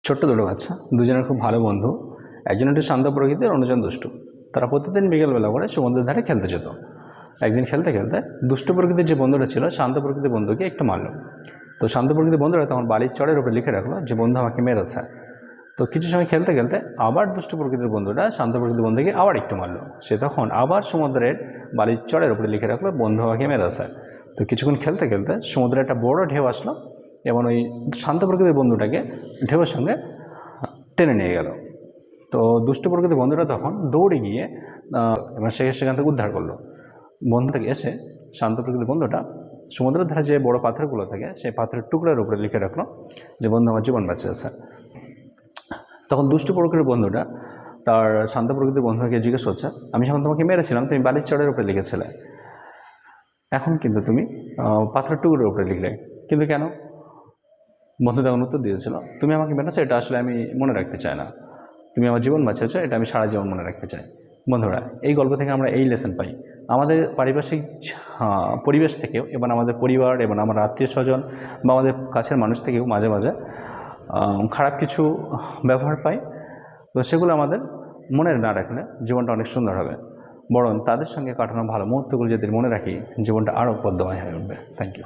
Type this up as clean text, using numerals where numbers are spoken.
ছোট্ট দুটো বাচ্চা, দুজনের খুব ভালো বন্ধু। একজন একটু শান্ত প্রকৃতির, অন্যজন দুষ্টু। তারা প্রতিদিন বিকেলবেলা করে সমুদ্রের ধারে খেলতে যেত। একদিন খেলতে খেলতে দুষ্ট প্রকৃতির যে বন্ধুটা ছিল শান্ত প্রকৃতির বন্ধুকে একটু মারল। তো শান্ত প্রকৃতির বন্ধুরা তখন বালির চরের উপরে লিখে রাখলো যে বন্ধু আমাকে মেরেছে। তো কিছু সময় খেলতে খেলতে আবার দুষ্ট প্রকৃতির বন্ধুটা শান্ত প্রকৃতির বন্ধুকে আবার একটু মারলো। সে তখন আবার সমুদ্রের বালির চরের উপরে লিখে রাখলো বন্ধু আমাকে মেরেছে। তো কিছুক্ষণ খেলতে খেলতে সমুদ্রে একটা বড় ঢেউ আসলো এবং ওই শান্ত প্রকৃতির বন্ধুটাকে ঢেউয়ের সঙ্গে টেনে নিয়ে গেল। তো দুষ্ট প্রকৃতির বন্ধুরা তখন দৌড়ে গিয়ে এবার সেখান থেকে উদ্ধার করলো। বন্ধু থেকে এসে শান্ত প্রকৃতির বন্ধুটা সমুদ্রের ধারে যে বড় পাথরগুলো থাকে সেই পাথরের টুকরার উপরে লিখে রাখলো যে বন্ধু আমার জীবন বাঁচিয়েছে। তখন দুষ্ট প্রকৃতির বন্ধুটা তার শান্ত প্রকৃতির বন্ধুকে জিজ্ঞেস করছে, আমি যখন তোমাকে মেরেছিলাম তুমি বালির চরের উপরে লিখেছিলে, এখন কিন্তু তুমি পাথরের টুকরোর উপরে লিখলে, কিন্তু কেন? বন্ধু তখন উত্তর দিয়েছিল, তুমি আমাকে মেরেছো এটা আসলে আমি মনে রাখতে চাই না, তুমি আমার জীবন বাঁচিয়েছো এটা আমি সারা জীবন মনে রাখতে চাই। বন্ধুরা, এই গল্প থেকে আমরা এই লেসন পাই, আমাদের পারিপার্শ্বিক পরিবেশ থেকেও এবং আমাদের পরিবার এবং আমার আত্মীয় স্বজন বা আমাদের কাছের মানুষ থেকেও মাঝে মাঝে খারাপ কিছু ব্যবহার পাই। তো সেগুলো আমাদের মনে না রাখলে জীবনটা অনেক সুন্দর হবে, বরং তাদের সঙ্গে কাটানো ভালো মুহূর্তগুলো যদি মনে রাখি জীবনটা আরও পদ্যময় হয়ে উঠবে। Thank you.